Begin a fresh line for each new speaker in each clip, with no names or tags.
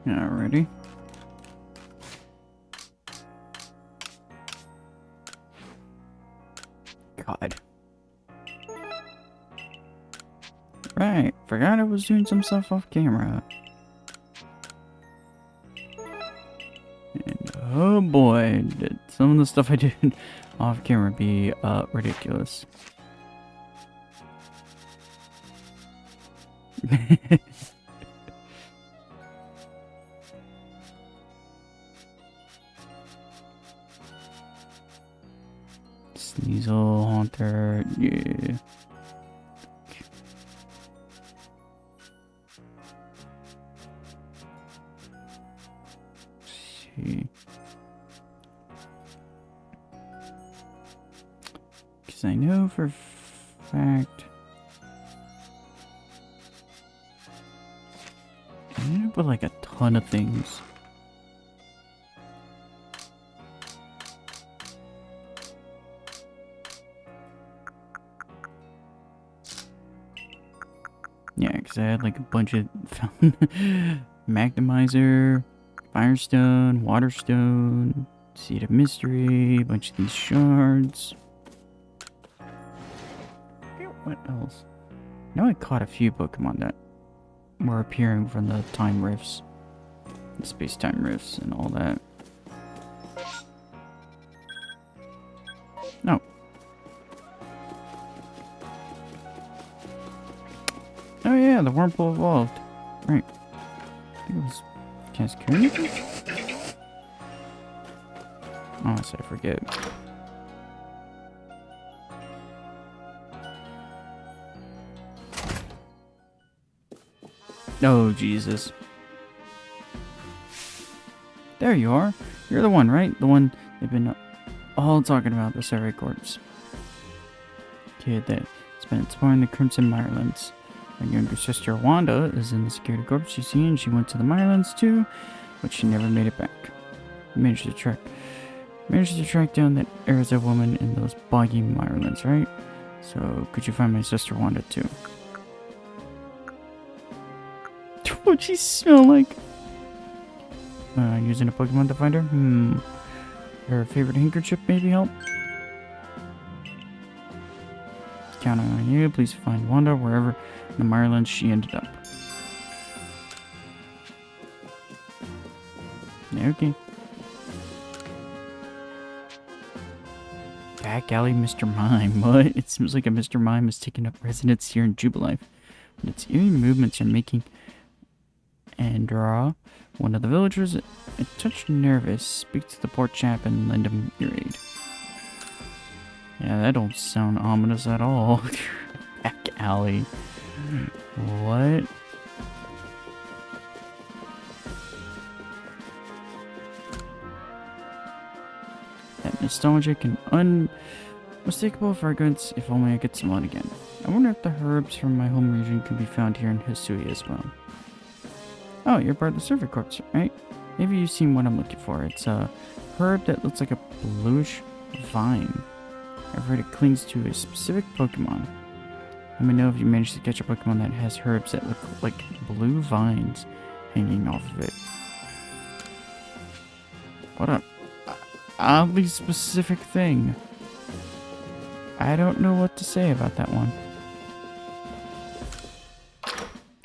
Alrighty. God. Right, forgot I was doing some stuff off camera. And oh boy, did some of the stuff I did off camera be ridiculous. Sneasel, Haunter, yeah. See. Because I know for a fact. I ended up with like a ton of things. Yeah, because I had like a bunch of Magdemizer, Firestone, Waterstone, Seed of Mystery, a bunch of these shards. What else? I know I caught a few Pokemon that were appearing from the time rifts, the space-time rifts, and all that. No. Oh yeah, the Wurmple evolved. Right. I think it was Cascade? Honestly, I forget. Oh, Jesus. There you are. You're the one, right? The one they've been all talking about, the Survey Corps. Kid that's been exploring the Crimson Mirelands. My younger sister Wanda is in the security corps, you see, and she went to the Mirelands too, but she never made it back. Managed to track down that Erza woman in those boggy Mirelands, right? So, could you find my sister Wanda too? What'd she smell like? Using a Pokemon to find her? Her favorite handkerchief maybe help? Counting on you, please find Wanda wherever in the Mirelands she ended up. Okay. Back alley Mr. Mime. What? It seems like a Mr. Mime has taken up residence here in Jubilife. But its eerie movements are making Andra, one of the villagers, a touch nervous. Speak to the poor chap and lend him your aid. Yeah, that don't sound ominous at all. Back alley. What? That nostalgic and unmistakable fragrance, if only I could smell it again. I wonder if the herbs from my home region could be found here in Hisui as well. Oh, you're part of the Survey Corps, right? Maybe you've seen what I'm looking for. It's a herb that looks like a bluish vine. I've heard it clings to a specific Pokemon. Let me know if you manage to catch a Pokemon that has herbs that look like blue vines hanging off of it. What a oddly specific thing. I don't know what to say about that one.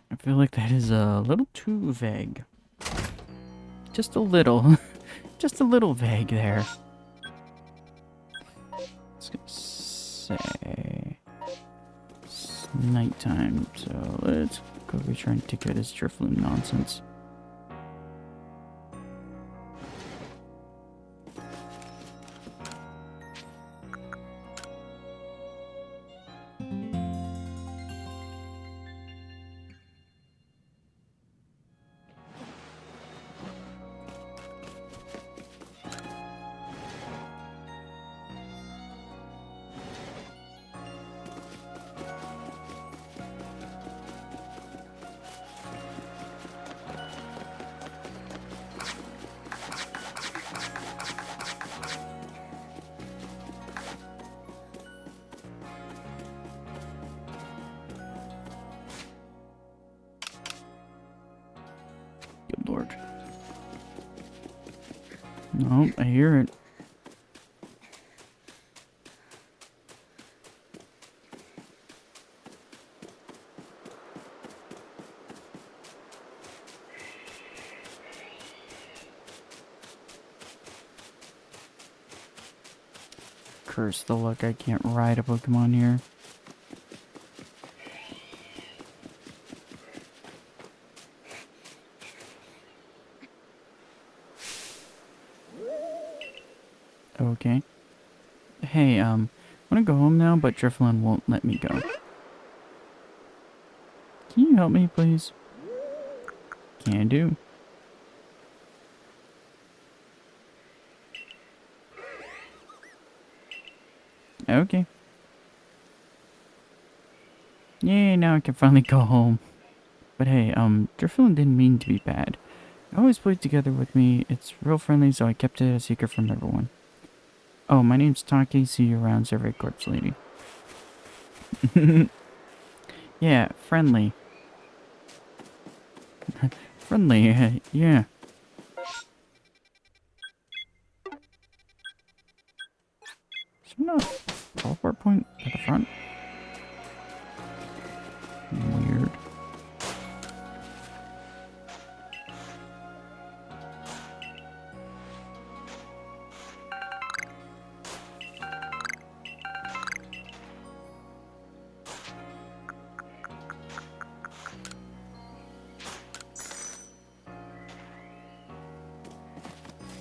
I feel like that is a little too vague. Just a little. Just a little vague there. It's gonna say it's nighttime, so let's go try and take out his Drifloon nonsense. Good lord. No, I hear it. Curse the luck, I can't ride a Pokemon here. Okay. Hey, I wanna go home now, but Drifloon won't let me go. Can you help me, please? Can do. Okay. Yay, now I can finally go home. But hey, Drifloon didn't mean to be bad. It always played together with me. It's real friendly, so I kept it a secret from everyone. Oh, my name's Taki. See you around, Survey Corpse Lady. Yeah, friendly. Friendly, yeah. Is there not a teleport point at the front? Weird.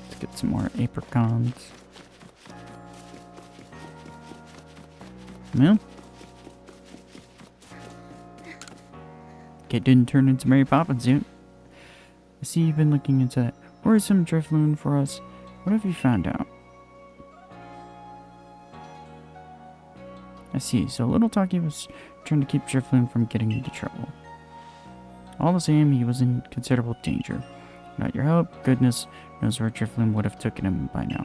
Let's get some more apricons. Well. Kid didn't turn into Mary Poppins yet. I see you've been looking into that worrisome Drifloon for us. What have you found out? I see, so little Taki was trying to keep Drifloon from getting into trouble. All the same, he was in considerable danger. Without your help, goodness knows where Drifloon would have taken him by now.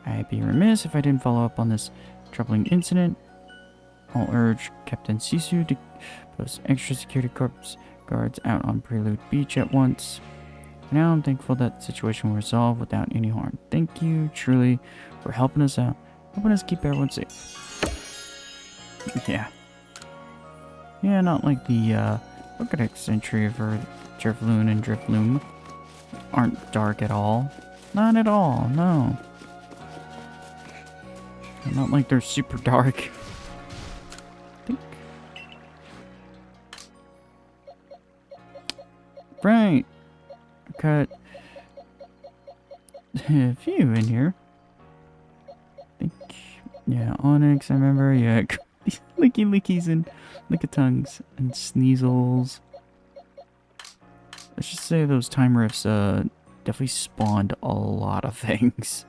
I'd be remiss if I didn't follow up on this troubling incident. I'll urge Captain Sisu to post extra security corps guards out on Prelude Beach at once. For now, I'm thankful that the situation will resolve without any harm. Thank you, truly, for helping us out. Helping us keep everyone safe. Yeah. Yeah, not like the Pokedex entry for Drifloon and Drifloom aren't dark at all. Not at all, no. Not like they're super dark. Right. Cut a few in here. Yeah, Onyx, I remember. Yeah, Licky Lickies and Lickitongues and Sneasels. Let's just say those time rifts definitely spawned a lot of things.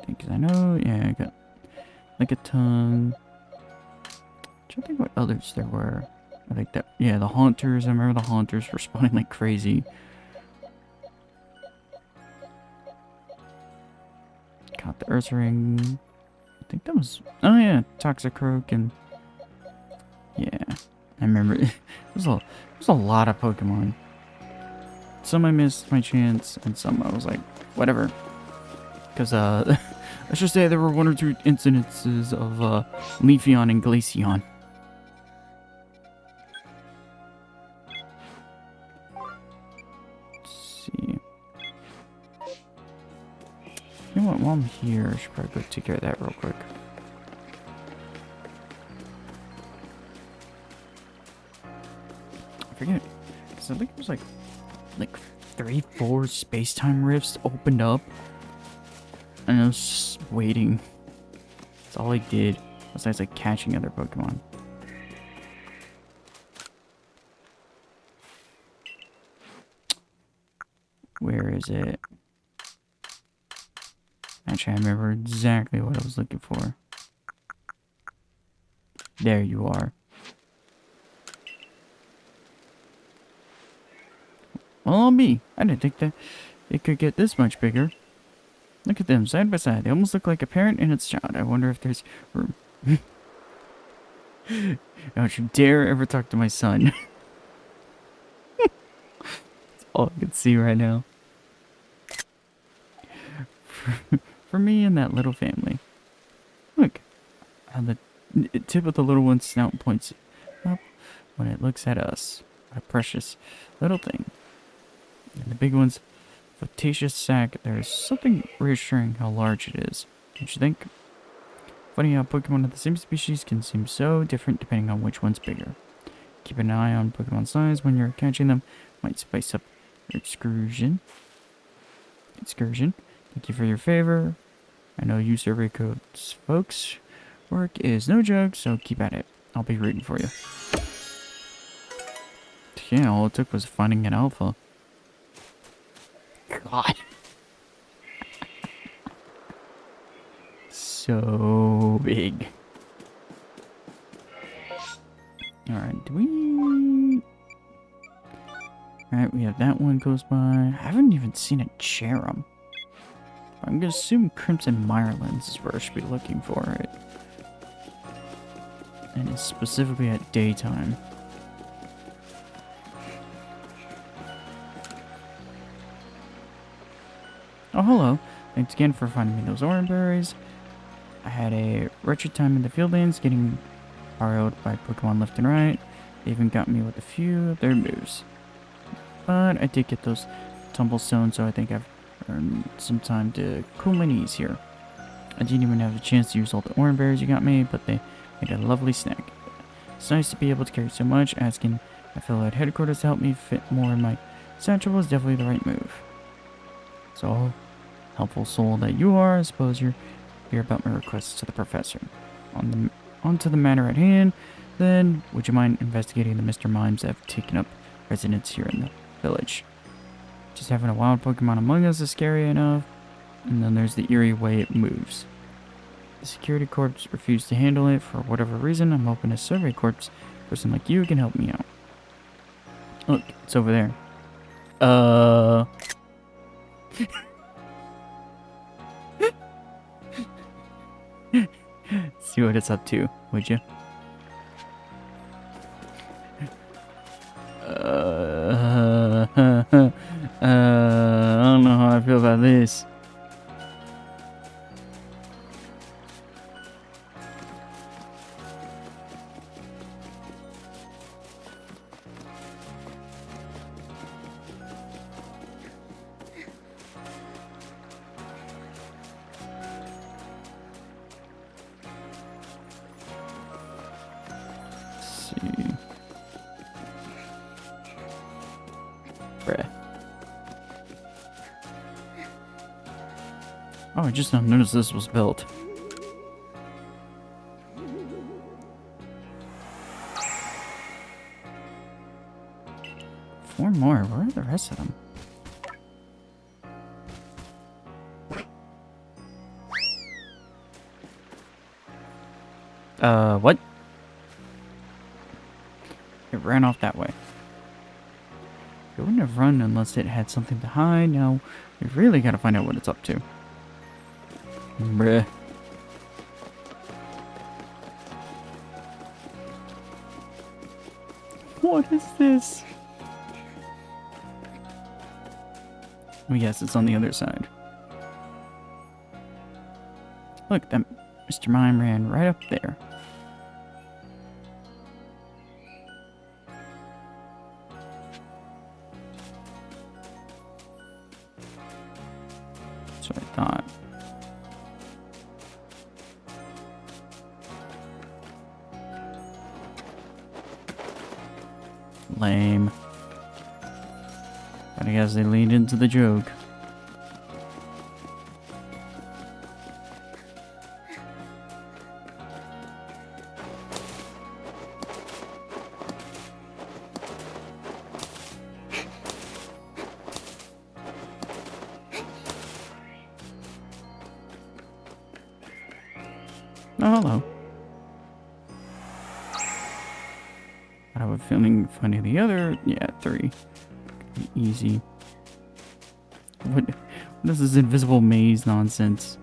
Because I know, yeah, I got Lickitung. I think what others there were. I think that, yeah, the Haunters. I remember the Haunters were spawning like crazy. Caught the Earth Ring. I think that was, oh yeah, Toxicroak and, yeah, I remember. There's a lot of Pokemon. Some I missed my chance, and some I was like, whatever. Because, let's just say there were one or two incidences of Leafeon and Glaceon. You know what, while I'm here, I should probably go take care of that real quick. I forget. So I think it was like 3-4 space-time rifts opened up. And I was just waiting. That's all I did. Besides like catching other Pokemon. Where is it? Actually, I remember exactly what I was looking for. There you are. Well, I'll be. I didn't think that it could get this much bigger. Look at them, side by side. They almost look like a parent and its child. I wonder if there's room. Don't you dare ever talk to my son. All I can see right now. For me and that little family. Look, how the tip of the little one's snout points up when it looks at us. What a precious little thing. And the big one's flirtatious sack. There's something reassuring how large it is. Don't you think? Funny how Pokemon of the same species can seem so different depending on which one's bigger. Keep an eye on Pokemon size when you're catching them. Might spice up your excursion. Thank you for your favor. I know you survey codes, folks. Work is no joke, so keep at it. I'll be rooting for you. Yeah, all it took was finding an alpha. God. So big. Alright, do we... Alright, we have that one close by. I haven't even seen a Cherum. I'm gonna assume Crimson Mirelands is where I should be looking for it. And it's specifically at daytime. Oh, hello. Thanks again for finding me those orange berries. I had a wretched time in the fieldlands getting borrowed by Pokemon left and right. They even got me with a few of their moves. But I did get those tumblestones, so I think I've earned some time to cool my knees here. I didn't even have a chance to use all the orange berries you got me, but they made a lovely snack. It's nice to be able to carry so much. Asking my fellow at headquarters to help me fit more in my satchel was definitely the right move. So, helpful soul that you are, I suppose you're here about my requests to the professor. On to the matter at hand, then, would you mind investigating the Mr. Mimes that have taken up residence here in the village? Just having a wild Pokemon among us is scary enough, and then there's the eerie way it moves. The security corps refused to handle it for whatever reason. I'm hoping a survey corps person like you can help me out. Look, it's over there. See what it's up to, would you? I don't know how I feel about this. Oh, I just now noticed this was built. Four more. Where are the rest of them? What? It ran off that way. It wouldn't have run unless it had something to hide. Now, we really gotta find out what it's up to. Bruh. What is this? Oh yes, it's on the other side. Look, that Mr. Mime ran right up there. That's what I thought. Lame. But I guess they leaned into the joke. Oh, hello. I have a feeling finding the other. Yeah, 3. Easy. What This is invisible maze nonsense.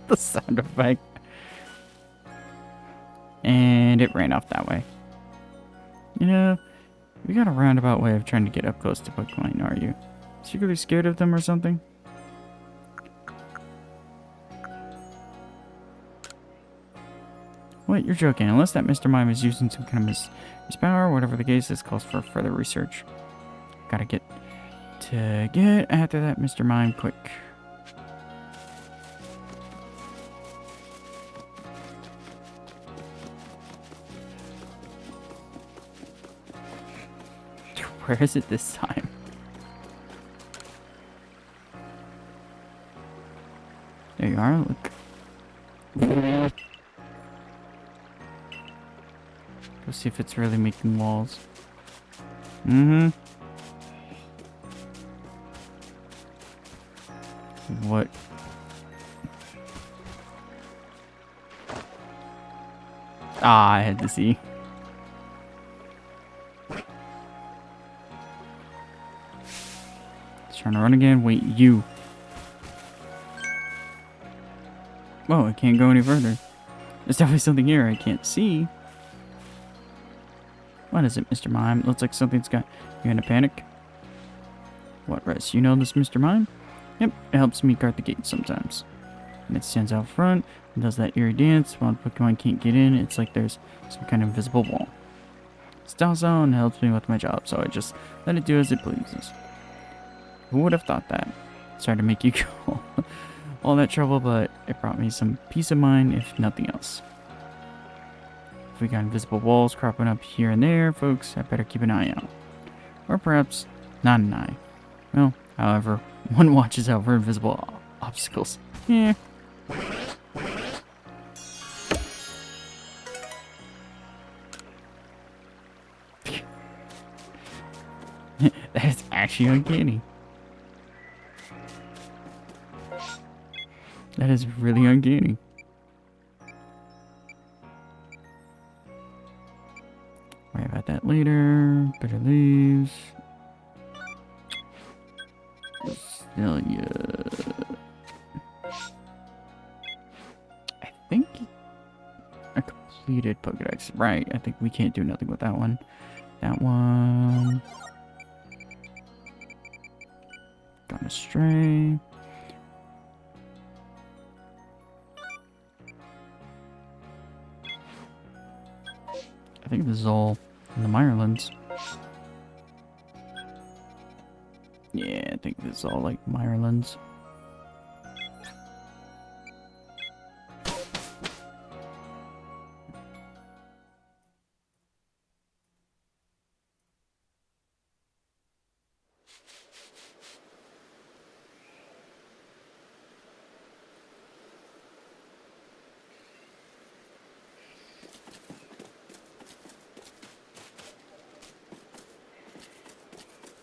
The sound effect. And it ran off that way. You know, we got a roundabout way of trying to get up close to Pokemon, are you? Secretly scared of them or something? What? You're joking. Unless that Mr. Mime is using some kind of his power, whatever the case is, calls for further research. Gotta get after that Mr. Mime quick. Where is it this time? There you are, look. Go see if it's really making walls. Mm-hmm. What? Ah, I had to see. It's trying to run again. Wait, you. Whoa, I can't go any further. There's definitely something here I can't see. What is it, Mr. Mime? Looks like something's got you in a panic. What, Rez? You know this Mr. Mime? Yep, it helps me guard the gate sometimes. And it stands out front and does that eerie dance while Pokemon can't get in. It's like there's some kind of invisible wall. It's docile and helps me with my job, so I just let it do as it pleases. Who would have thought that? Sorry to make you go all that trouble, but it brought me some peace of mind, if nothing else. If we got invisible walls cropping up here and there, folks, I better keep an eye out. Or perhaps not an eye. Well, however, one watches out for invisible obstacles. Yeah. That is actually uncanny. That is really uncanny. Worry about that later. Better leaves. Still, yeah. I think a completed Pokedex. Right. I think we can't do nothing with that one. That one. Gone astray. I think this is all in the Mirelands. Yeah, I think this is all like Mirelands.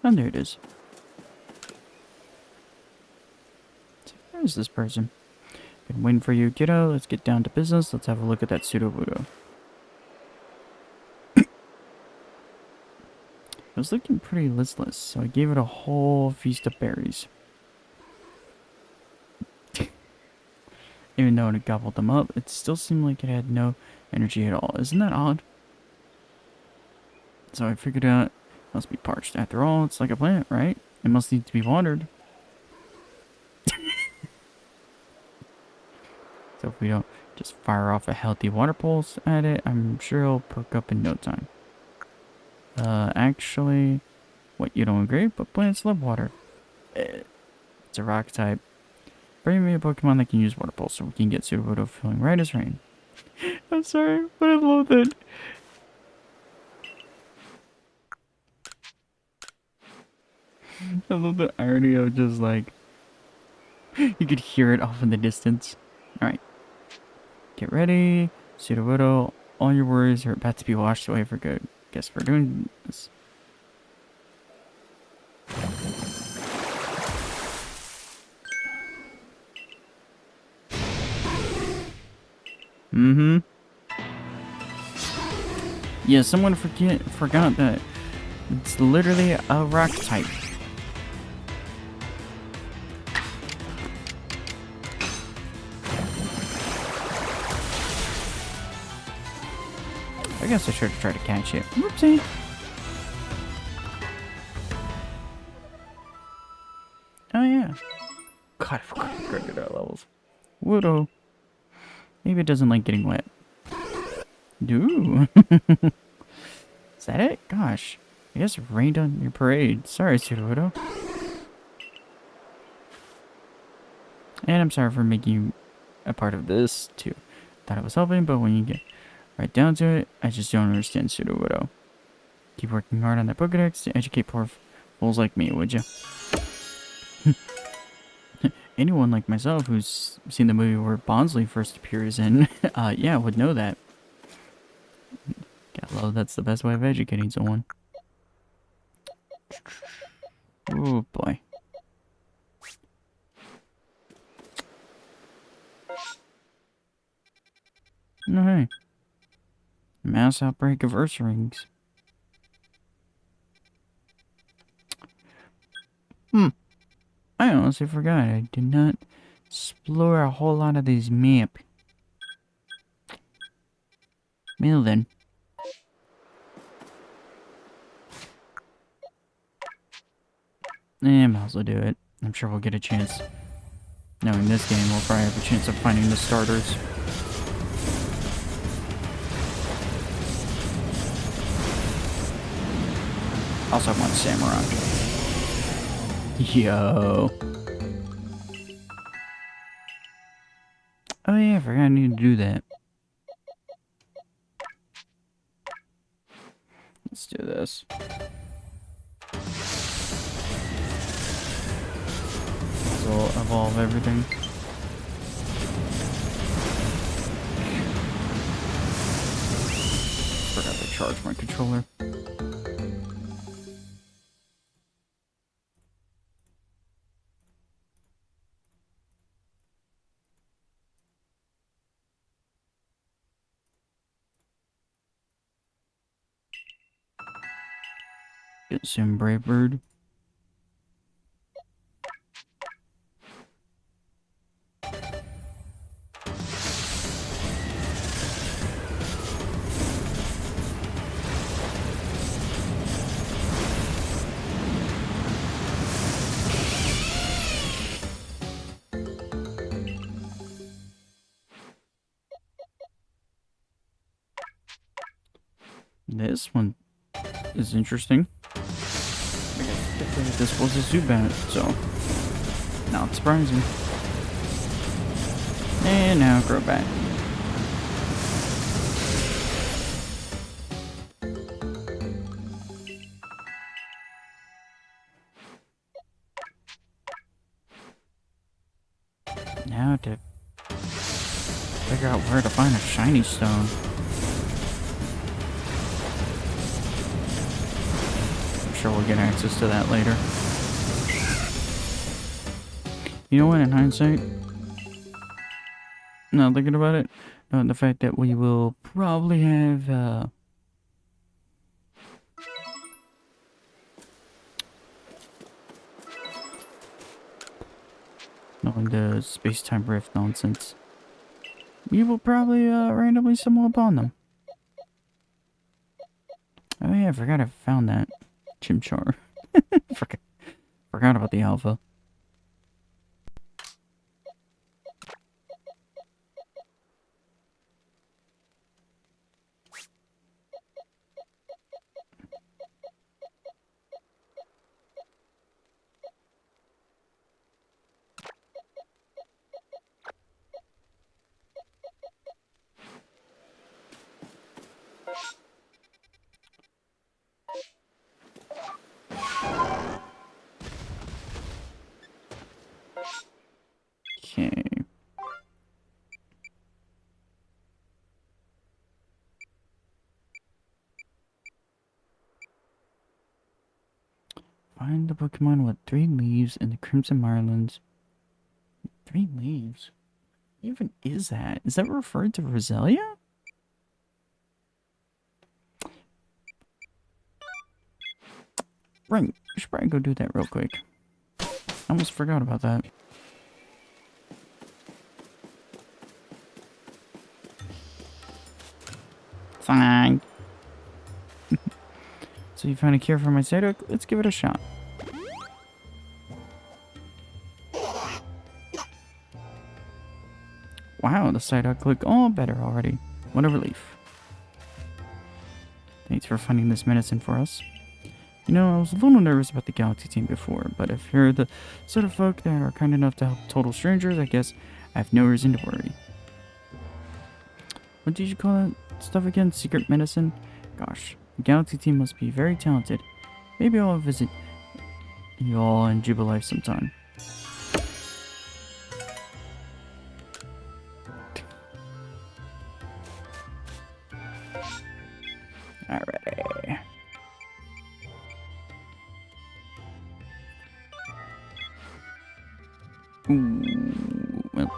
And there it is. So where is this person? Been waiting for you, kiddo. Let's get down to business. Let's have a look at that pseudo-voodoo. It was looking pretty listless, so I gave it a whole feast of berries. Even though it gobbled them up, it still seemed like it had no energy at all. Isn't that odd? So I figured out it must be parched. After all, it's like a plant, right? It must need to be watered. So if we don't just fire off a healthy water pulse at it, I'm sure it'll perk up in no time. Actually, what, you don't agree? But plants love water. It's a rock type. Bring me a Pokemon that can use water pulse so we can get Sudowoodo feeling right as rain. I'm sorry, but I love that. I love the irony of just like, you could hear it off in the distance. Alright. Get ready. Sudowoodo all your worries are about to be washed away for good. Guess we're doing this. Mm-hmm. Yeah, someone forgot that it's literally a rock type. I guess I should have tried to catch it. Whoopsie. Oh yeah. God, I forgot to get our levels. Woodoo. Maybe it doesn't like getting wet. Ooh. Is that it? Gosh. I guess it rained on your parade. Sorry, Pseudo-Widow. And I'm sorry for making you a part of this, too. Thought it was helping, but when you get right down to it, I just don't understand Pseudo-Widow. Keep working hard on that Pokédex to educate poor fools like me, would you? Anyone like myself who's seen the movie where Bonsly first appears in, yeah, would know that. God, love, that's the best way of educating someone. Oh boy. No, hey. Mass outbreak of Ursaring. I honestly forgot. I did not explore a whole lot of this map. Well then. Might as well do it. I'm sure we'll get a chance. Knowing this game, we'll probably have a chance of finding the starters. Also, I want Samurai. Yo. Oh yeah, I forgot I need to do that. Let's do this. So we'll evolve everything. Forgot to charge my controller. Get some Brave Bird. This one is interesting. I guess this was a Zubat, so not surprising. And now Crobat. Now to figure out where to find a shiny stone. I'm sure we'll get access to that later. You know what, in hindsight, not thinking about it, knowing the fact that we will probably have, knowing the space-time rift nonsense, we will probably, randomly stumble upon them. Oh yeah, I forgot I found that Chimchar. Forgot about the alpha. Find the Pokemon with 3 leaves in the Crimson Marlins. 3 leaves? What even is that? Is that referred to Roselia? Right, we should probably go do that real quick. I almost forgot about that. Fine. So you found a cure for my Psyduck? Let's give it a shot. Wow, the Psyduck look all better already. What a relief. Thanks for finding this medicine for us. You know, I was a little nervous about the Galaxy team before, but if you're the sort of folk that are kind enough to help total strangers, I guess I have no reason to worry. What did you call that stuff again? Secret medicine? Gosh, the Galaxy team must be very talented. Maybe I'll visit you all in Jubilife sometime. Alrighty. Ooh, well.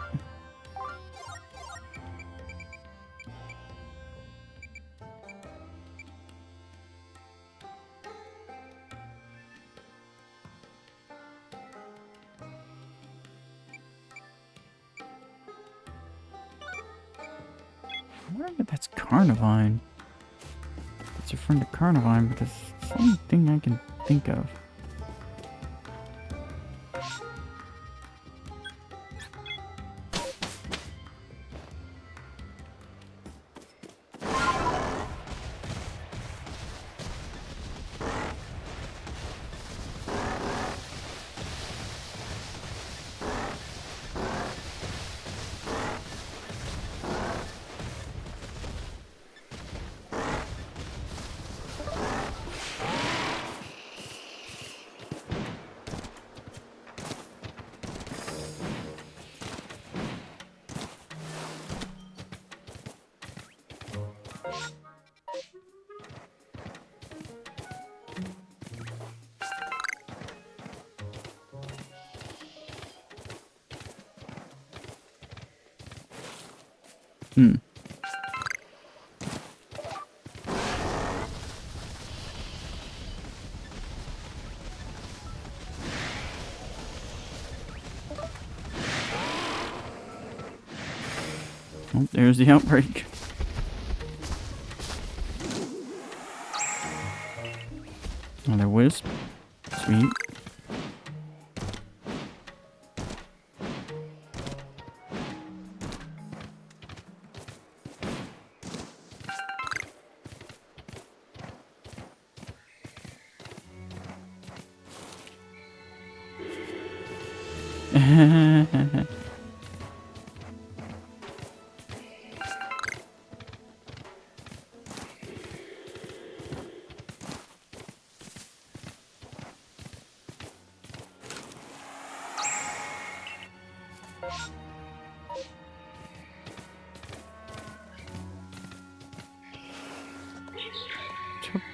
I wonder if that's Carnivine. It's referring to Carnivine, but it's the only thing I can think of. Oh, there's the outbreak. Another wisp. Sweet.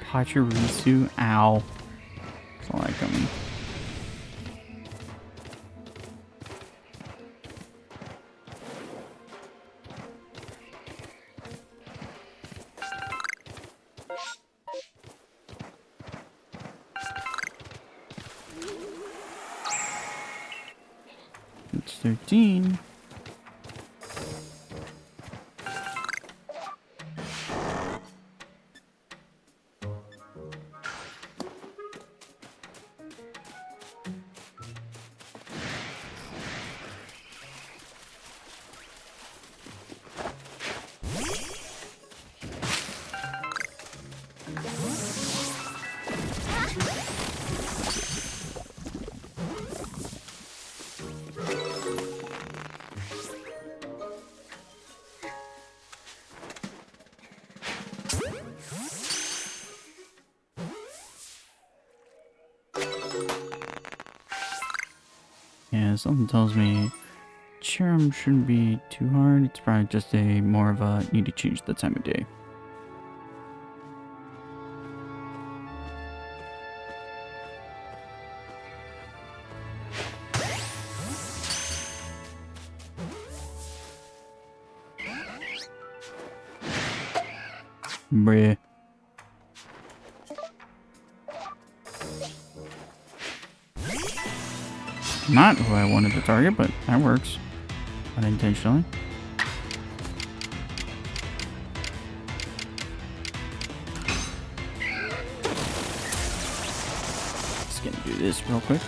Pachirisu, ow. That's all I coming. It's 13. Yeah, something tells me Cherum shouldn't be too hard. It's probably just a more of a need to change the time of day. Bruh. Not who I wanted to target, but that works. Unintentionally. Just gonna do this real quick.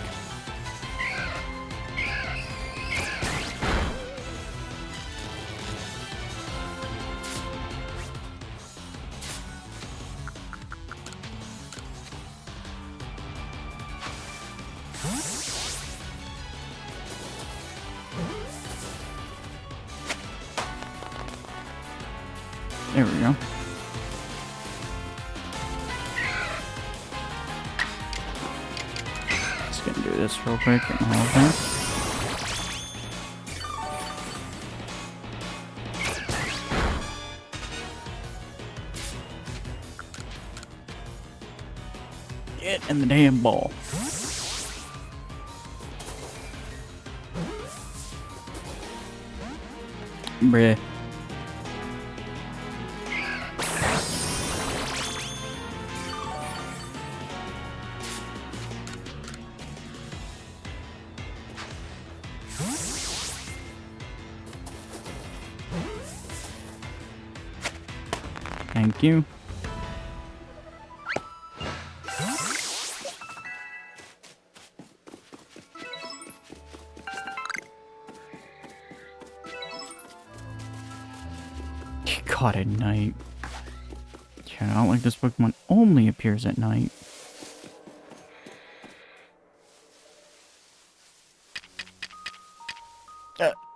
There we go. Just gonna do this real quick and all of that. Get in the damn ball. Bruh. Thank you. Caught at night. Yeah, I don't like this Pokemon only appears at night.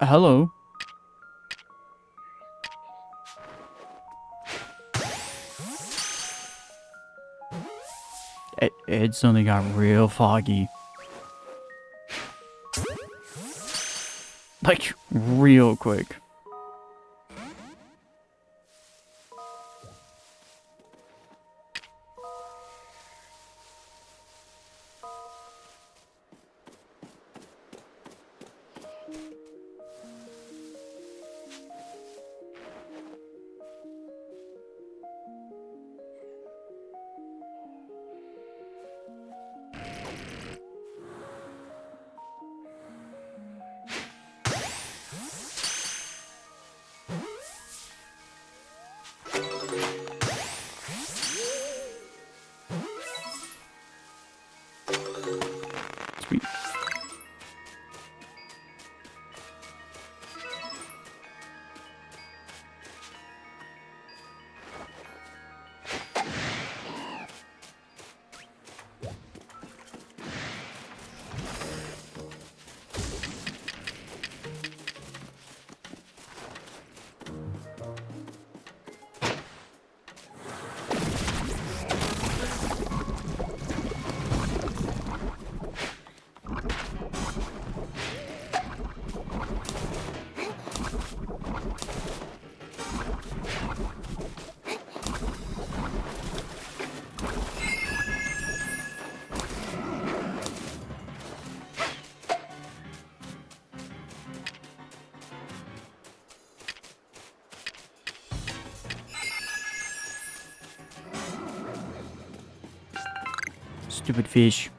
Hello? It suddenly got real foggy. Like, real quick. Sweet. Stupid fish.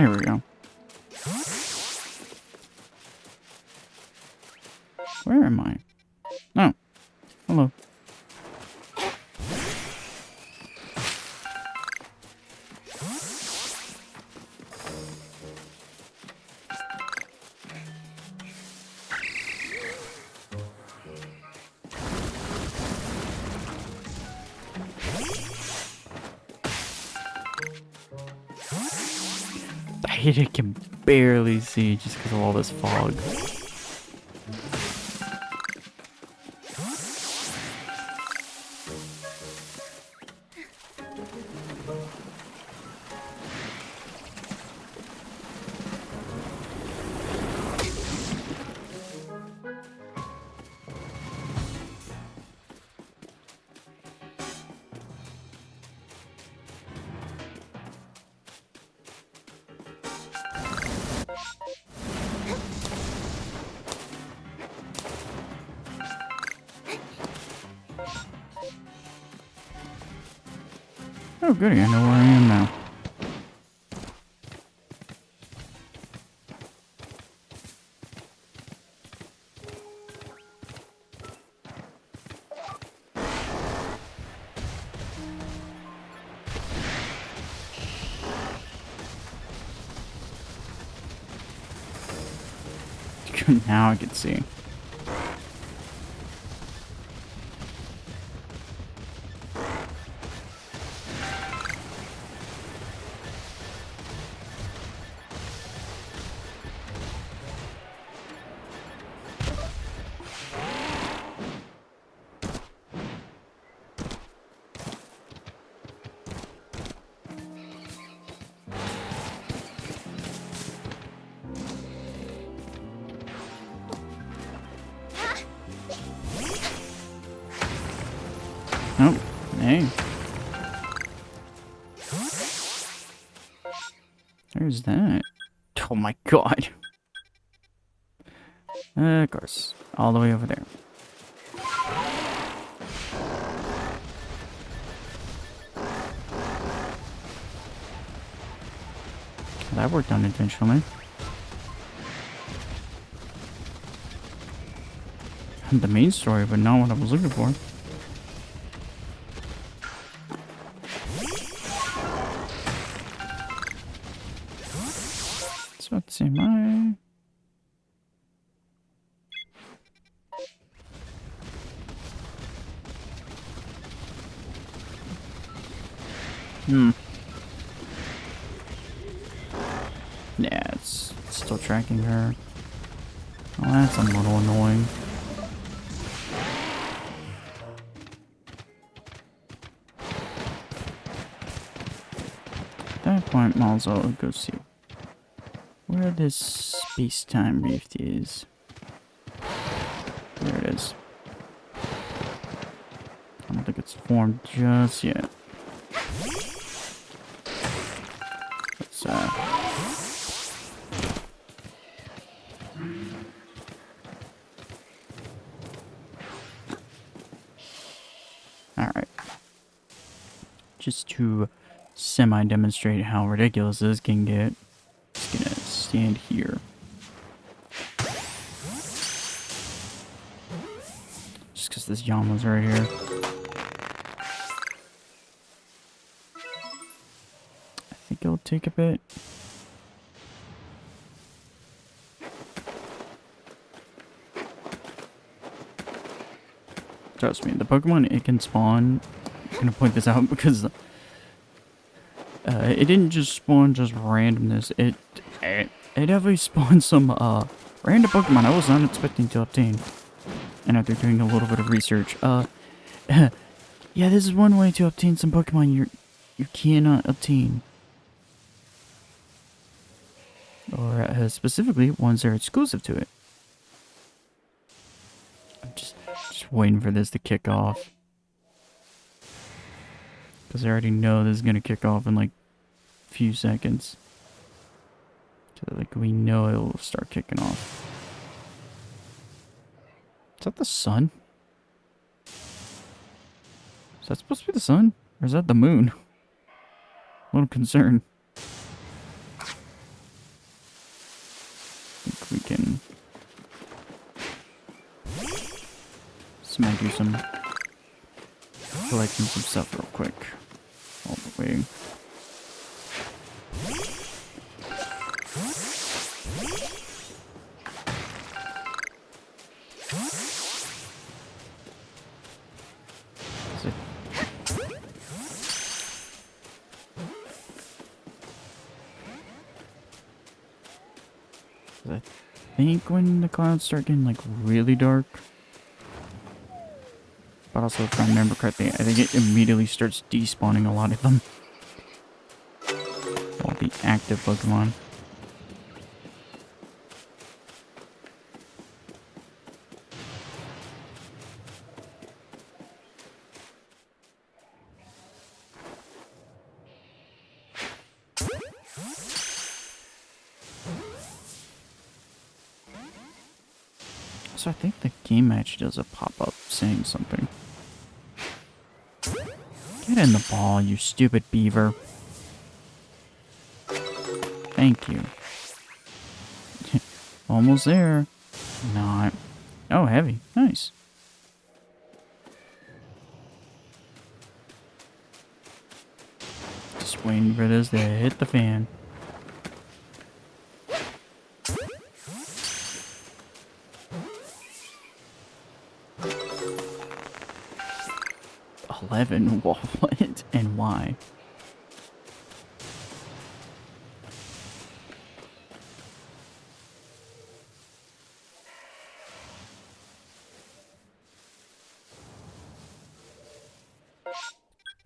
There we go. Where am I? Oh. Hello. I can barely see just because of all this fog. Oh, goody, I know where I am now. Now I can see. Oh, hey. There's that. Oh my god. Of course. All the way over there. That worked unintentionally. The main story, but not what I was looking for. So let's see, my... Yeah, it's still tracking her. Oh, that's a little annoying. At that point, might as well go see where this space-time rift is. There it is. I don't think it's formed just yet. Let's, Alright. Just to semi-demonstrate how ridiculous this can get, just gonna stand here. Just because this Yama's right here. I think it'll take a bit. Trust me, the Pokemon it can spawn. I'm gonna point this out because it didn't just spawn just randomness. It definitely spawned some random Pokemon I was not expecting to obtain. And after doing a little bit of research, yeah, this is one way to obtain some Pokemon you cannot obtain, or specifically ones that are exclusive to it. I'm just waiting for this to kick off. Because I already know this is going to kick off in like a few seconds. So like we know it will start kicking off. Is that the sun? Is that supposed to be the sun? Or is that the moon? A little concerned. So I might do some collecting some stuff real quick. All the way. I think when the clouds start getting like really dark, but also if I remember correctly, I think it immediately starts despawning a lot of them. All the active Pokemon. So I think the game match does a pop-up saying something. Get in the ball, you stupid beaver. Thank you. Almost there. Not. Oh, heavy. Nice. Just waiting for this to hit the fan. What and why?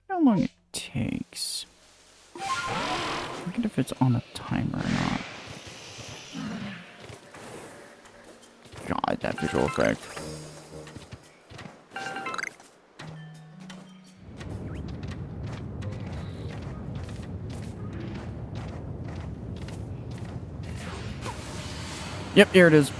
How long it takes? I forget if it's on a timer or not. God, that visual effect. Yep, here it is.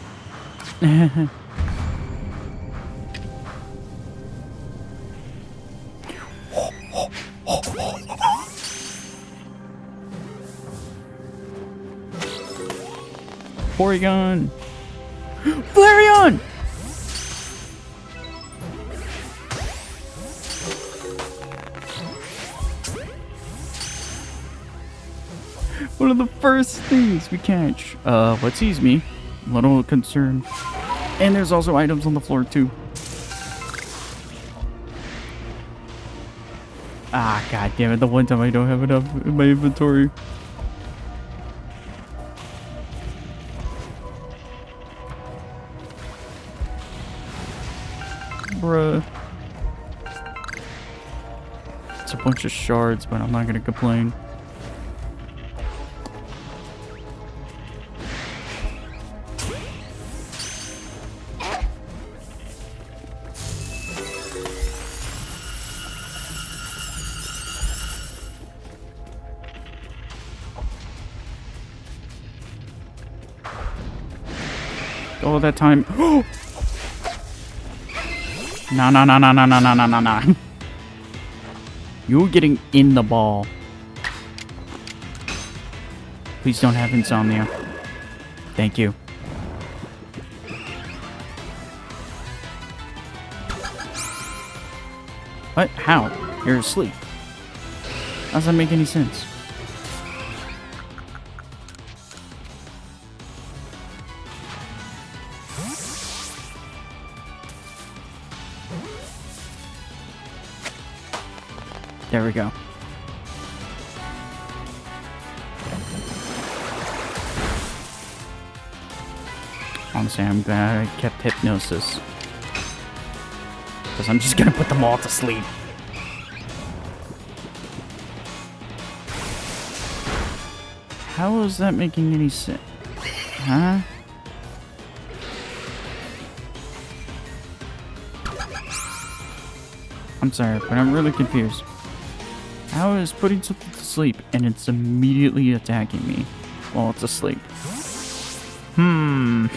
Porygon! Flareon! One of the first things we catch. What sees me? Little concerned. And there's also items on the floor too. Ah, god damn it, the one time I don't have enough in my inventory. Bruh. It's a bunch of shards, but I'm not gonna complain. All that time. No. You're getting in the ball. Please don't have insomnia. Thank you. What? How? You're asleep. How does that make any sense? There we go. Honestly, I'm glad I kept hypnosis. Because I'm just gonna put them all to sleep. How is that making any sense? Huh? I'm sorry, but I'm really confused. How is putting something to sleep and it's immediately attacking me while it's asleep? Oh,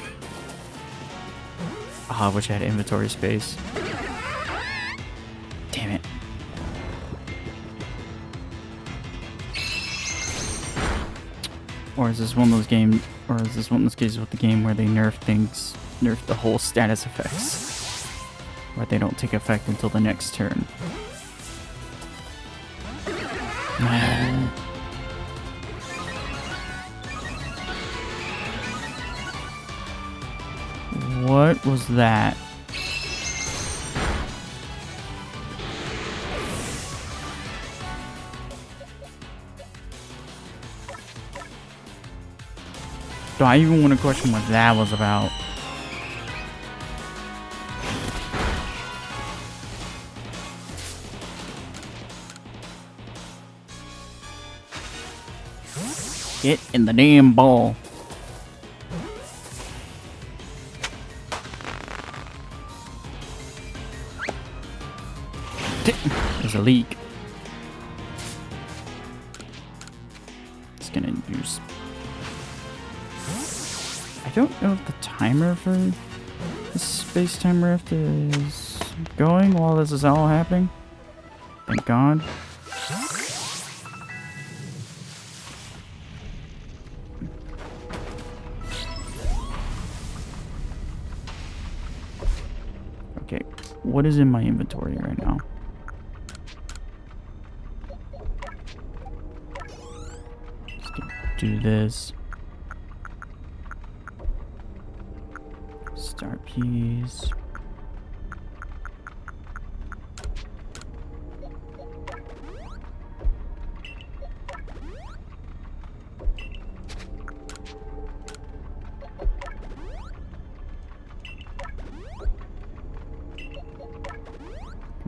I wish I had inventory space. Damn it. Or is this one of those games, or is this one of those cases with the game where they nerf things, nerf the whole status effects? where they don't take effect until the next turn. What was that? Do I even want to question what that was about? Get in the damn ball. There's a leak. It's gonna use... I don't know if the timer for the space-time rift is going while this is all happening. Thank God. Okay, what is in my inventory right now? Just gonna do this. Star peas.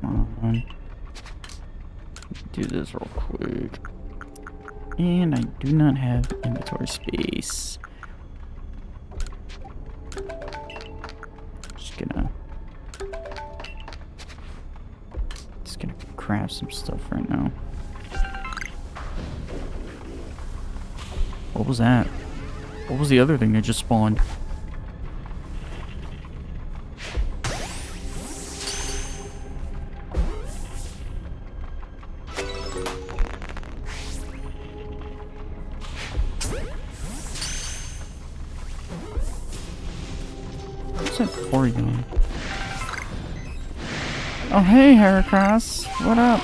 Come on. Do this real quick. And I do not have inventory space. Just gonna craft some stuff right now. What was that? What was the other thing that just spawned? What's that Porygon? Oh, hey, Heracross. What up?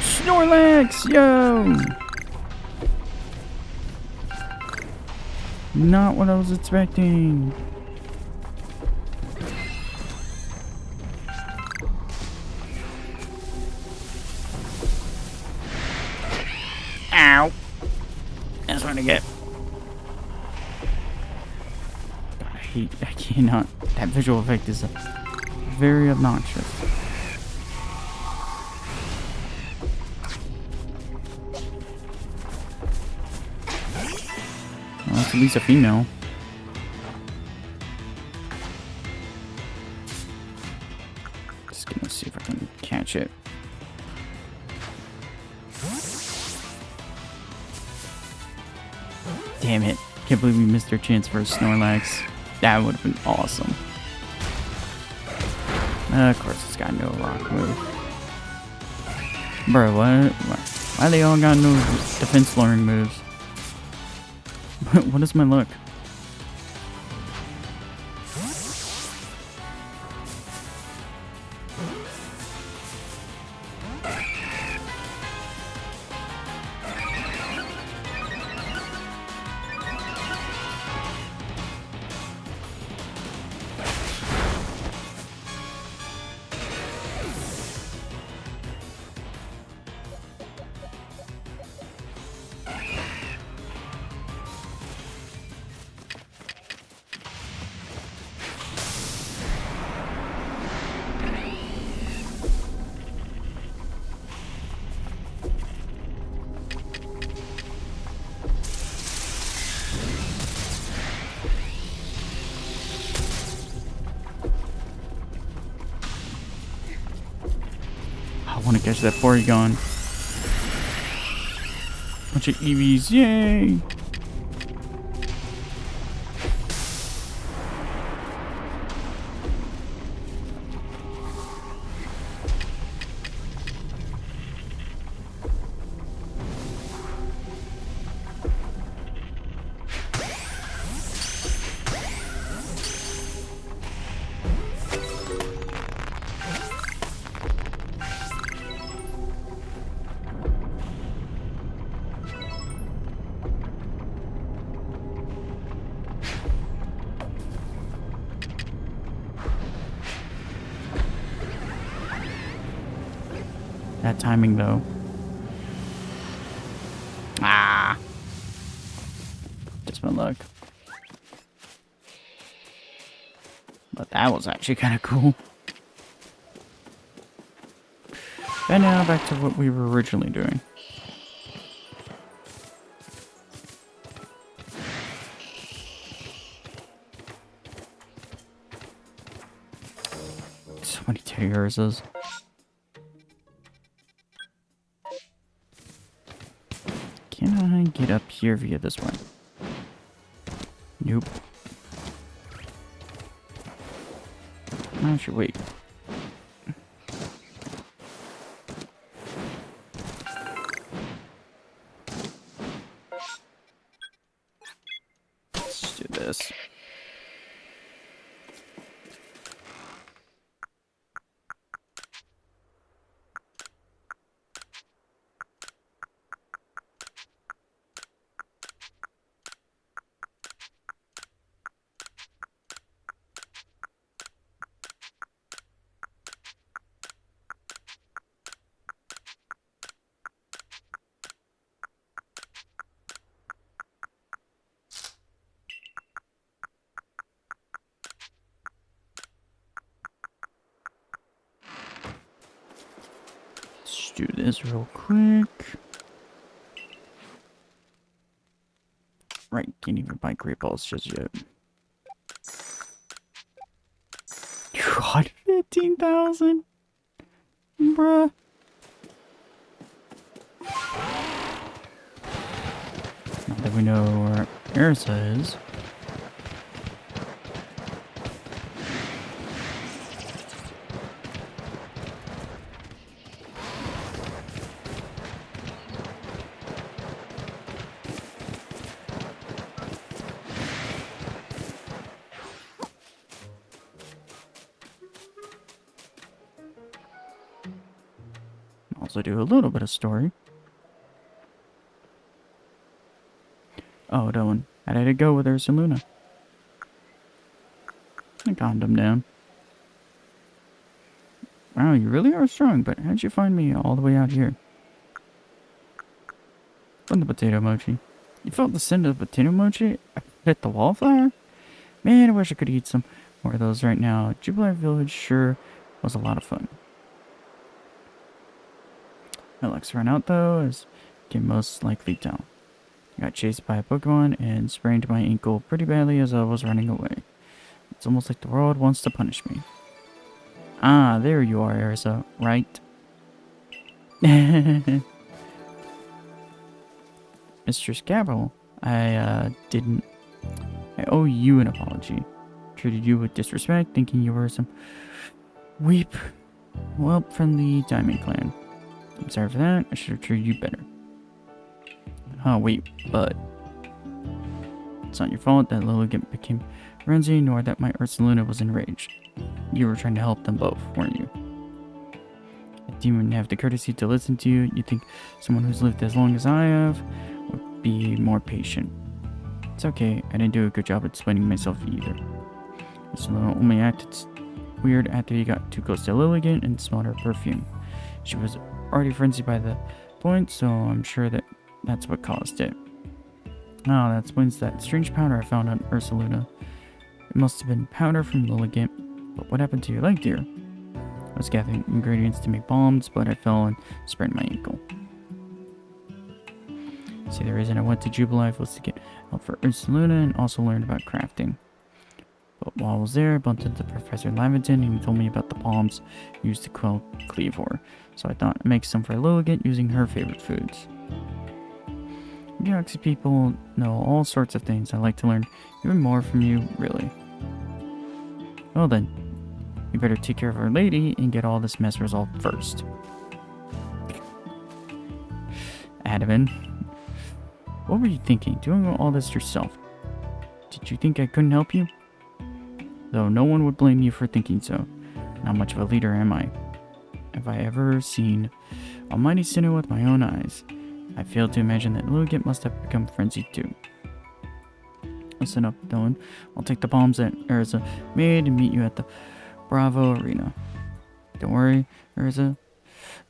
Snorlax! Yo! Not what I was expecting. Ow. That's what I get. God, I cannot. That visual effect is very obnoxious. Well, that's at least a female. Just gonna see if I can catch it. Damn it. Can't believe we missed our chance for a Snorlax. That would have been awesome. Of course, it's got no rock move. Bro, what? Why they all got no defense lowering moves? What is my luck? I want to catch that Porygon. Bunch of EVs, yay! That timing, though. Ah! Just my luck. But that was actually kind of cool. And now back to what we were originally doing. So many teddy Urzas. Can I get up here via this one? Nope. Actually, wait. Let's do this. Let's do this real quick. Right, can't even buy great balls just yet. God, 15,000? Bruh. Now that we know where Arceus is. Also do a little bit of story. Oh, that one. How did it go with Ursa Luna? I calmed him down. Wow, you really are strong, but how'd you find me all the way out here? From the potato mochi. You felt the scent of the potato mochi? I hit the wallflower? Man, I wish I could eat some more of those right now. Jubilee Village sure was a lot of fun. My luck's run out though, as you can most likely tell. I got chased by a Pokémon and sprained my ankle pretty badly as I was running away. It's almost like the world wants to punish me. Ah, there you are, Erza, right? Mistress Gabriel, I owe you an apology. Treated you with disrespect, thinking you were some weep whelp from the Diamond Clan. I'm sorry for that, I should have treated you better. Oh, wait, but it's not your fault that Lilligant became frenzied, nor that my Ursaluna was enraged. You were trying to help them both, weren't you? I didn't even have the courtesy to listen to you. You think someone who's lived as long as I have would be more patient. It's okay, I didn't do a good job explaining myself either. Ursaluna only acted weird after you got too close to Lilligant and smelled her perfume. She was already frenzied by the point, so I'm sure that's what caused it. Oh, that explains that strange powder I found on Ursaluna. It must have been powder from Lilligant. But what happened to your leg, dear? I was gathering ingredients to make bombs, but I fell and sprained my ankle. See, the reason I went to Jubilife was to get help for Ursaluna and also learn about crafting. But while I was there, I bumped into Professor Laventon and he told me about the bombs used to quell Cleavor. So I thought I'd make some for Lilligant using her favorite foods. Galaxy people know all sorts of things. I'd like to learn even more from you, really. Well then, we better take care of Our Lady and get all this mess resolved first. Adaman, what were you thinking, doing all this yourself? Did you think I couldn't help you? Though no one would blame you for thinking so. Not much of a leader am I. Have I ever seen Almighty Sinnoh with my own eyes? I failed to imagine that Lilligant must have become frenzied too. Listen up, Dylan. I'll take the bombs that Erza made and meet you at the Bravo Arena. Don't worry, Erza.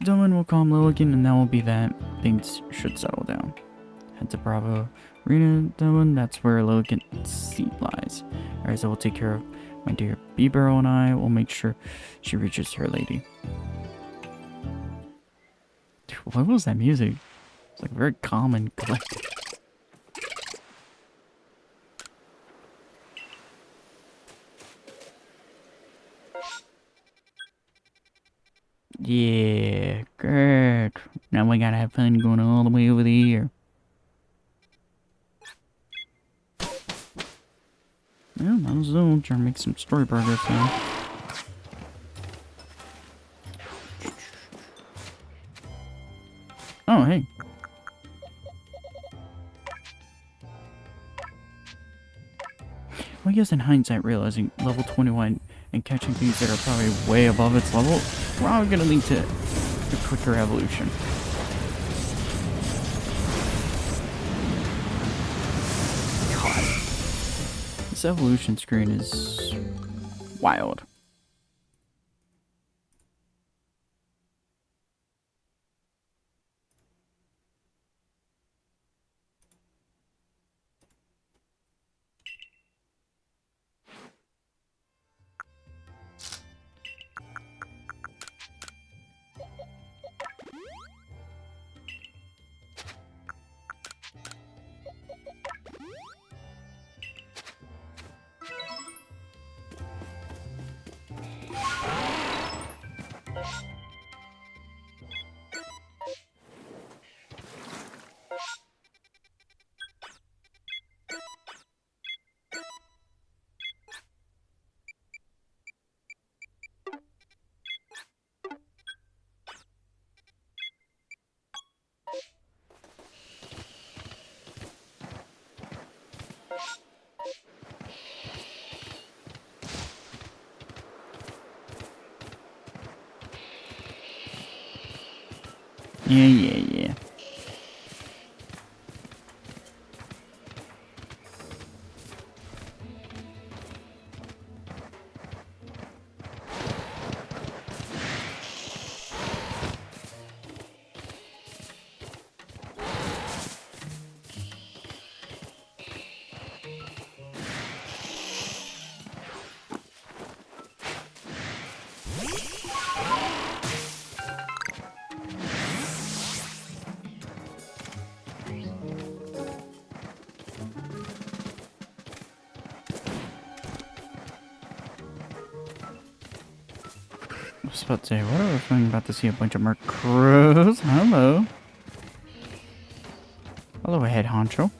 Dylan will calm Lilligan, and that will be that. Things should settle down. Head to Bravo Arena, Dylan. That's where Lilligan's seat lies. Arisa will take care of my dear B-Barrel, and I will make sure she reaches her lady. What was that music? It's like very calm and collected. Yeah, good. Now we gotta have fun going all the way over there. Yeah, might as well try to make some story progress now. Oh, hey. Well, I guess in hindsight, realizing level 21 and catching things that are probably way above its level, probably gonna lead to a quicker evolution. God. This evolution screen is wild. Yeah. I was about to say, what if I'm about to see a bunch of Murkrows? Hello. Hello, head honcho.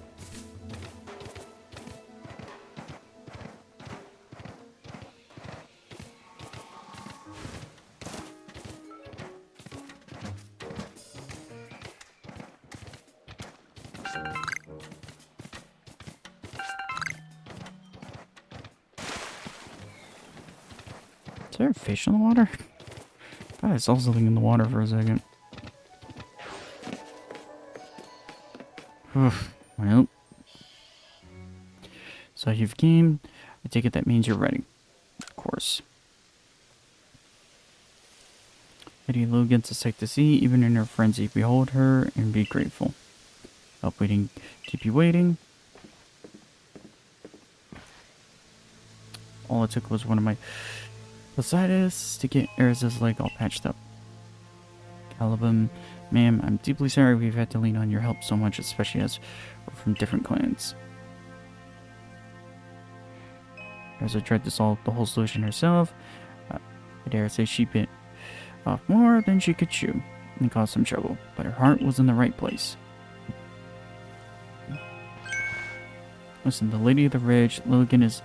Is there a fish in the water? I saw something in the water for a second. Well. So you've gamed. I take it that means you're ready. Of course. Lady Logan's a sight to see, even in her frenzy. Behold her and be grateful. Help waiting, keep you waiting. All it took was one of my Posidus to get Arisa's leg all patched up. Caliban, ma'am, I'm deeply sorry we've had to lean on your help so much, especially as we're from different clans. Arisa tried to solve the whole solution herself. I dare say she bit off more than she could chew and caused some trouble, but her heart was in the right place. Listen, the Lady of the Ridge, Lilligan is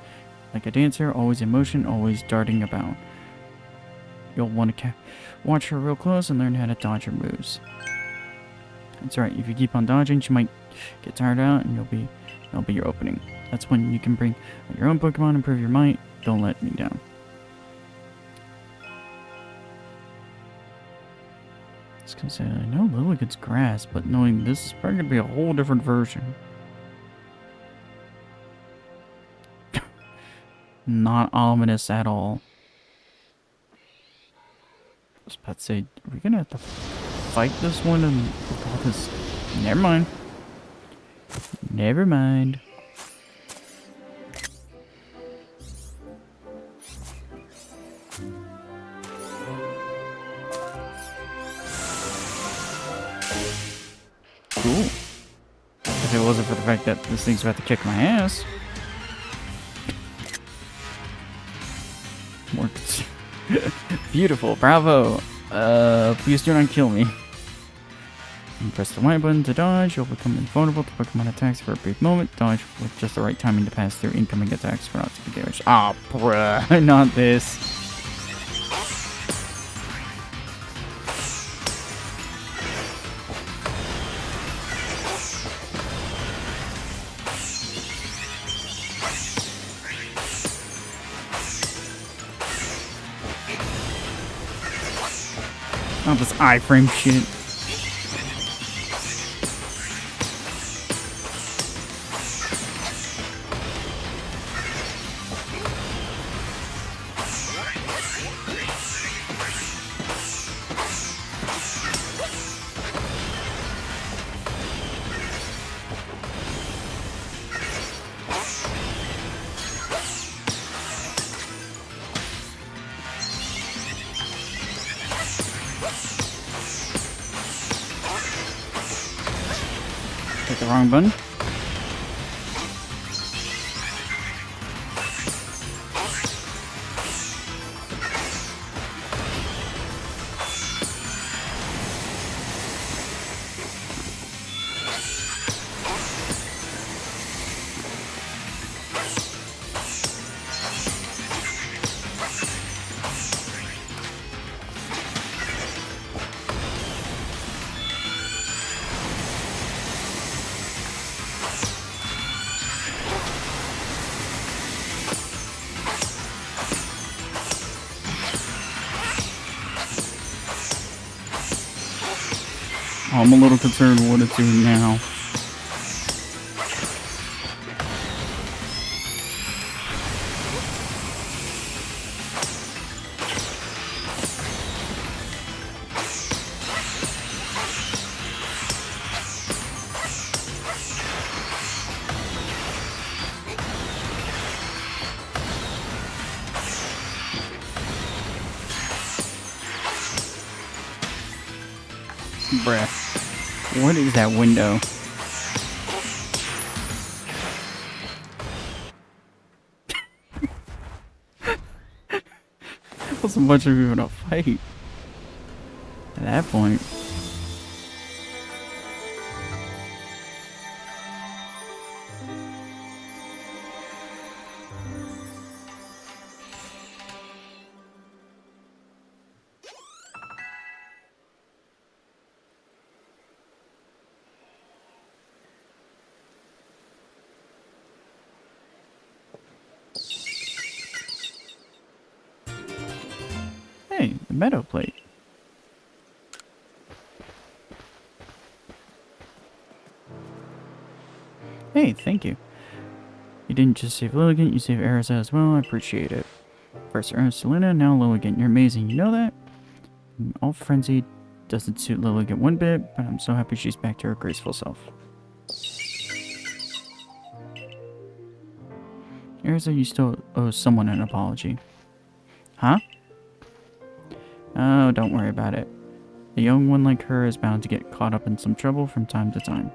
like a dancer, always in motion, always darting about. You'll want to watch her real close and learn how to dodge her moves. That's right, if you keep on dodging, she might get tired out and that'll be your opening. That's when you can bring your own Pokemon and prove your might. Don't let me down. I was gonna say, I know Lilligan's grass, but knowing this is probably gonna be a whole different version. Not ominous at all. was about to say, are we gonna have to fight this one and with all this? Never mind. Never mind. Cool. If it wasn't for the fact that this thing's about to kick my ass. More beautiful, bravo. Please do not kill me. And press the Y button to dodge. You'll become invulnerable to Pokemon attacks for a brief moment. Dodge with just the right timing to pass through incoming attacks for not to be damaged. Ah, oh, bruh, not this. Not this iframe shit. Hit the wrong button. Oh, I'm a little concerned with what it's doing now. Bruh. What is that window? Wasn't much of even a fight at that point. Hey, the meadow plate. Hey, thank you. You didn't just save Lilligant, you saved Arceus as well. I appreciate it. First Arceus to Luna, now Lilligant. You're amazing, you know that? All frenzy doesn't suit Lilligant one bit, but I'm so happy she's back to her graceful self. Arceus, you still owe someone an apology. Huh? Oh, don't worry about it. A young one like her is bound to get caught up in some trouble from time to time.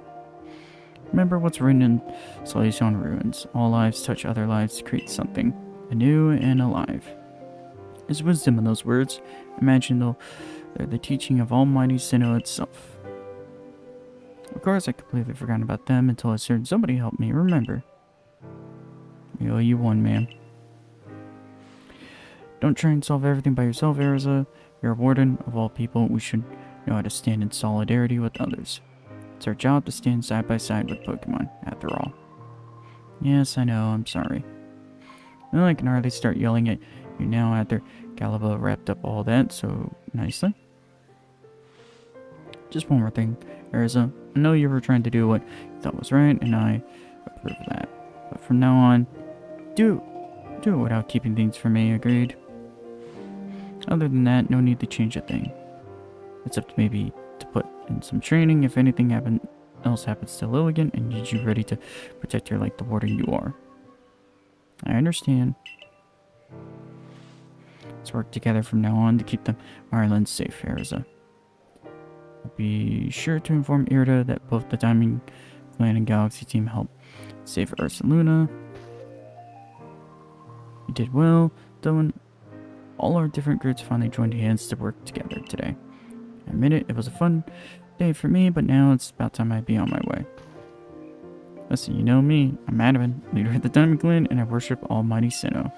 Remember what's written in Salvation Ruins. All lives touch other lives to create something anew and alive. There's wisdom in those words. Imagine they're the teaching of Almighty Sinnoh itself. Of course, I completely forgot about them until I heard somebody help me remember. We owe you one, man. Don't try and solve everything by yourself, Erza. You're a warden of all people. We should know how to stand in solidarity with others. It's our job to stand side by side with Pokemon, after all. Yes, I know, I'm sorry. Well, I can hardly start yelling at you now after Galaba wrapped up all that so nicely. Just one more thing, Erza. I know you were trying to do what you thought was right, and I approve of that. But from now on, do it without keeping things from me, agreed? Other than that, no need to change a thing. Except maybe to put in some training if anything else happens to Lilligan and needs you ready to protect her like the warden you are. I understand. Let's work together from now on to keep the Ireland safe, Erza. I'll be sure to inform Irda that both the Diamond Clan and Galaxy team helped save Earth and Luna. You did well, though, when all our different groups finally joined hands to work together today. I admit it was a fun day for me, but now it's about time I be on my way. Listen, you know me. I'm Adaman, leader of the Diamond Clan, and I worship Almighty Sinnoh,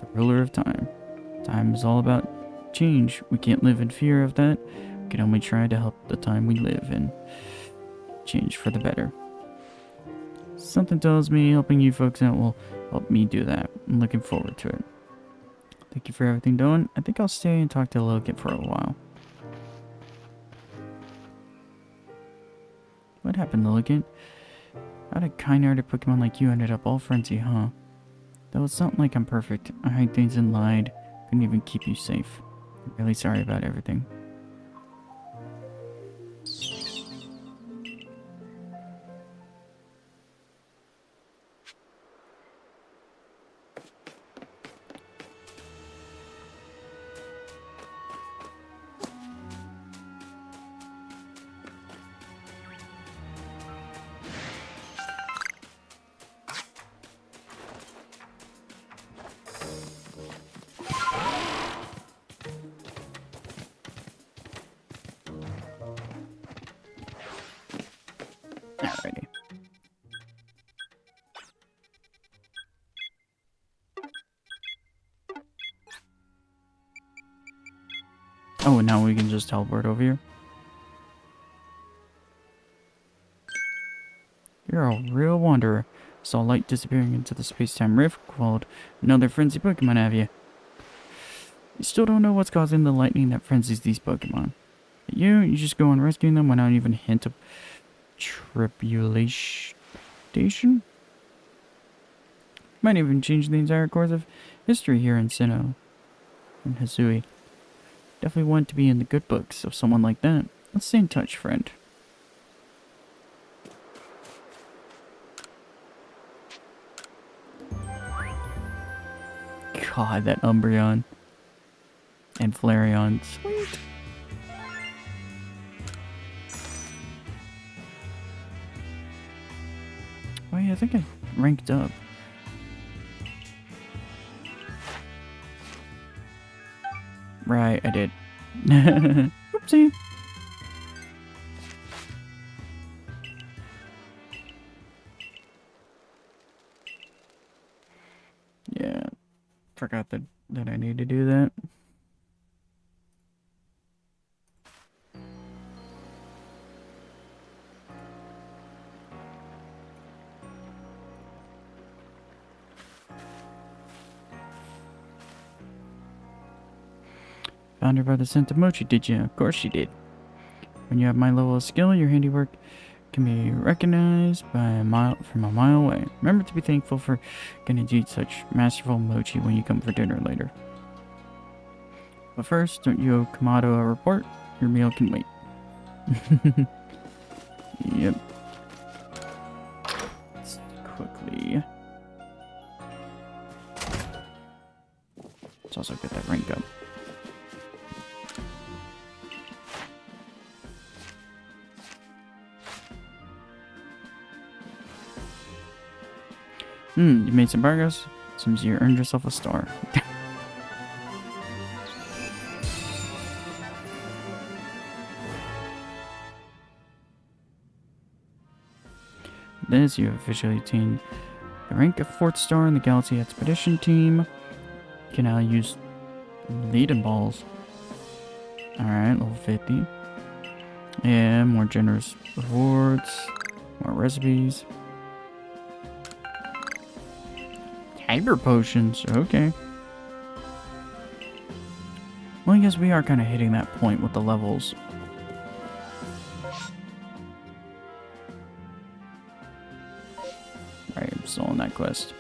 the ruler of time. Time is all about change. We can't live in fear of that. We can only try to help the time we live in change for the better. Something tells me helping you folks out will help me do that. I'm looking forward to it. Thank you for everything, Dylan. I think I'll stay and talk to Logan for a while. What happened, Logan? How did kind-hearted Pokemon like you ended up all frenzy, huh? Though it's not like I'm perfect. I hid things and lied. Couldn't even keep you safe. I'm really sorry about everything. Alrighty. Oh, and now we can just teleport over here. You're a real wanderer. Saw light disappearing into the space-time rift called another frenzy Pokemon, have you? You still don't know what's causing the lightning that frenzies these Pokemon. But you just go on rescuing them without even a hint of tribulation? Might even change the entire course of history here in Sinnoh and Hisui. Definitely want to be in the good books of someone like that. Let's stay in touch, friend. God, that Umbreon and Flareon. Sweet. Oh yeah, I think I ranked up. Right, I did. Oopsie. Yeah, forgot that I need to do that. Found her by the scent of mochi, did you? Of course you did. When you have my level of skill, your handiwork can be recognized from a mile away. Remember to be thankful for getting to eat such masterful mochi when you come for dinner later. But first, don't you owe Kamado a report? Your meal can wait. Yep. Let's quickly. Let's also get that rank up. You made some progress. Seems you earned yourself a star. This, you have officially attained the rank of 4th star in the Galaxy Expedition team. You can now use lead-in balls. Alright, level 50. Yeah, more generous rewards. More recipes. Hyper potions, okay. Well, I guess we are kind of hitting that point with the levels. Alright, I'm still on that quest.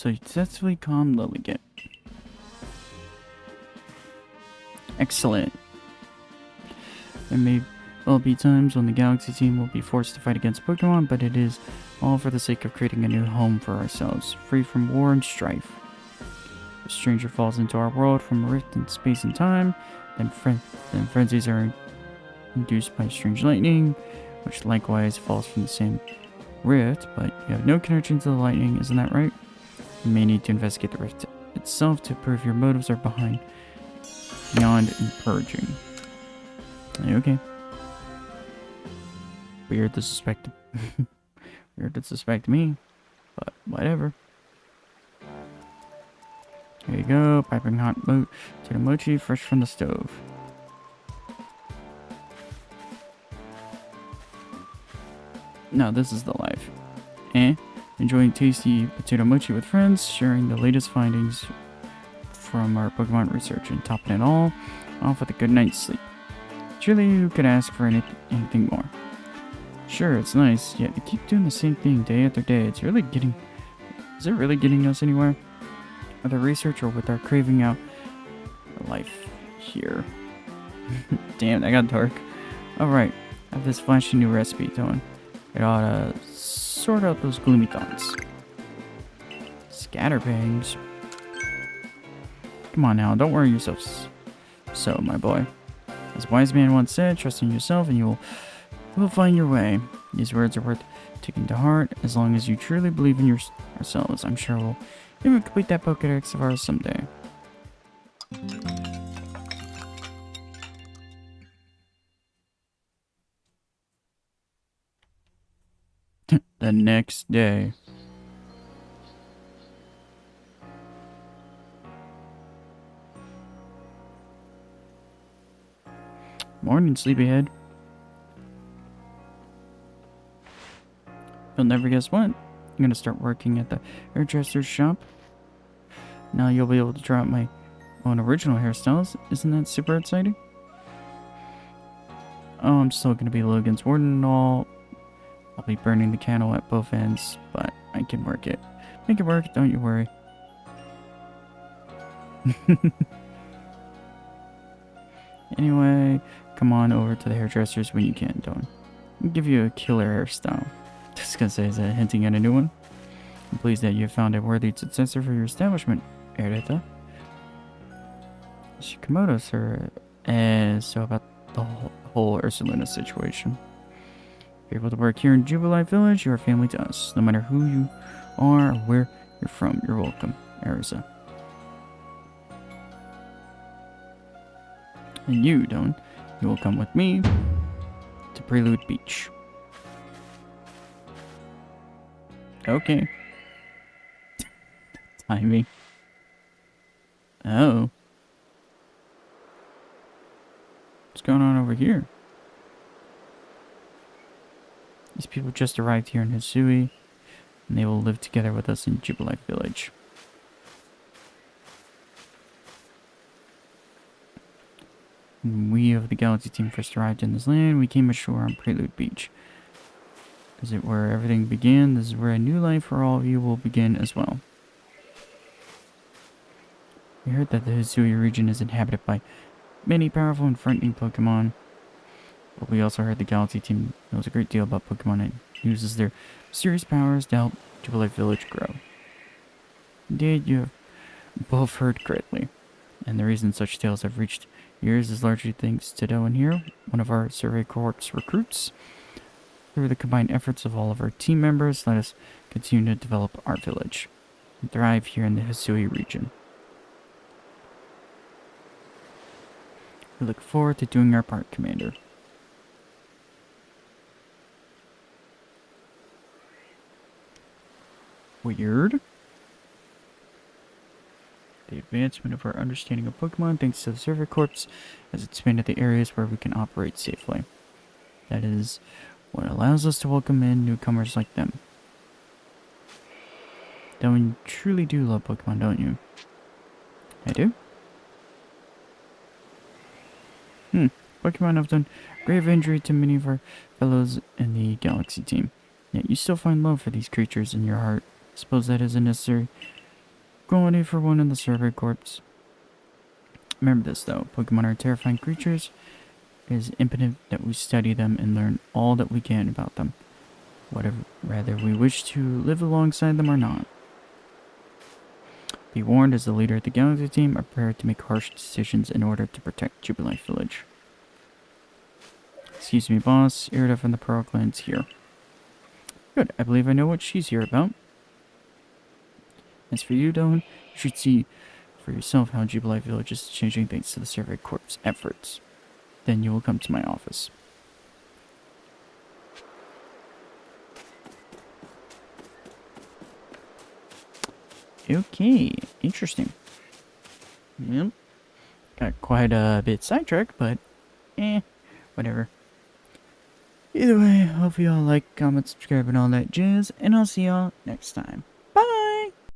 So you successfully calm Lilligant. Excellent. There may well be times when the Galaxy team will be forced to fight against Pokemon, but it is all for the sake of creating a new home for ourselves, free from war and strife. If a stranger falls into our world from a rift in space and time, then frenzies are induced by strange lightning, which likewise falls from the same rift, but you have no connection to the lightning, isn't that right? You may need to investigate the rift itself to prove your motives are beyond encouraging. Okay. Weird to suspect me, but whatever. Here you go, piping hot potato mochi fresh from the stove. Now this is the life. Enjoying tasty potato mochi with friends, sharing the latest findings from our Pokemon research, and topping it all off with a good night's sleep. Surely you could ask for anything more. Sure, it's nice, yet you keep doing the same thing day after day. Is it really getting us anywhere? With our research or with our craving out life here? Damn, that got dark. Alright, I have this flashy new recipe, Toan. It ought to sort out those gloomy thoughts. Scatterbangs. Come on now, don't worry yourself so, my boy. As a wise man once said, trust in yourself and you will find your way. These words are worth taking to heart. As long as you truly believe in ourselves, I'm sure we'll even complete that Pokédex of ours someday. The next day. Morning, sleepyhead. You'll never guess what. I'm gonna start working at the hairdresser's shop. Now you'll be able to try out my own original hairstyles. Isn't that super exciting? Oh, I'm still gonna be Logan's warden and all. I'll be burning the candle at both ends, but I can work it. Make it work, don't you worry. Anyway, come on over to the hairdressers when you can, Dawn. I'll give you a killer hairstyle. Just gonna say, is that hinting at a new one? I'm pleased that you have found a worthy successor for your establishment, Erita. Shikamoto, sir. So about the whole Ursulina situation. If you're able to work here in Jubilife Village, you're a family to us. No matter who you are or where you're from, you're welcome, Erisa. And you, Dawn, you will come with me to Prelude Beach. Okay. Timing. Oh. What's going on over here? These people just arrived here in Hisui, and they will live together with us in Jubilife Village. When we of the Galaxy team first arrived in this land, we came ashore on Prelude Beach. Is it where everything began? This is where a new life for all of you will begin as well. We heard that the Hisui region is inhabited by many powerful and frightening Pokemon. But we also heard the Galaxy team knows a great deal about Pokemon and uses their mysterious powers to help Jubilife Village grow. Indeed, you have both heard correctly. And the reason such tales have reached ears is largely thanks to Doan here, one of our Survey Corps recruits. Through the combined efforts of all of our team members, let us continue to develop our village and thrive here in the Hisui region. We look forward to doing our part, Commander. Weird. The advancement of our understanding of Pokemon thanks to the Survey Corps has expanded the areas where we can operate safely. That is what allows us to welcome in newcomers like them. Though you truly do love Pokemon, don't you? I do? Pokemon have done grave injury to many of our fellows in the Galaxy team. Yet you still find love for these creatures in your heart. I suppose that is a necessary Quality for one in the survey corpse. Remember this though, Pokemon are terrifying creatures. It is imperative that we study them and learn all that we can about them, whether we wish to live alongside them or not. Be warned, as the leader of the Galaxy team, are prepared to make harsh decisions in order to protect Jubilife Village. Excuse me, boss. Irida from the Pearl Clan's here. Good, I believe I know what she's here about. As for you, Dylan, you should see for yourself how Jubilife Village is changing thanks to the Survey Corps' efforts. Then you will come to my office. Okay, interesting. Yep. Got quite a bit sidetracked, but whatever. Either way, hope you all like, comment, subscribe, and all that jazz, and I'll see y'all next time.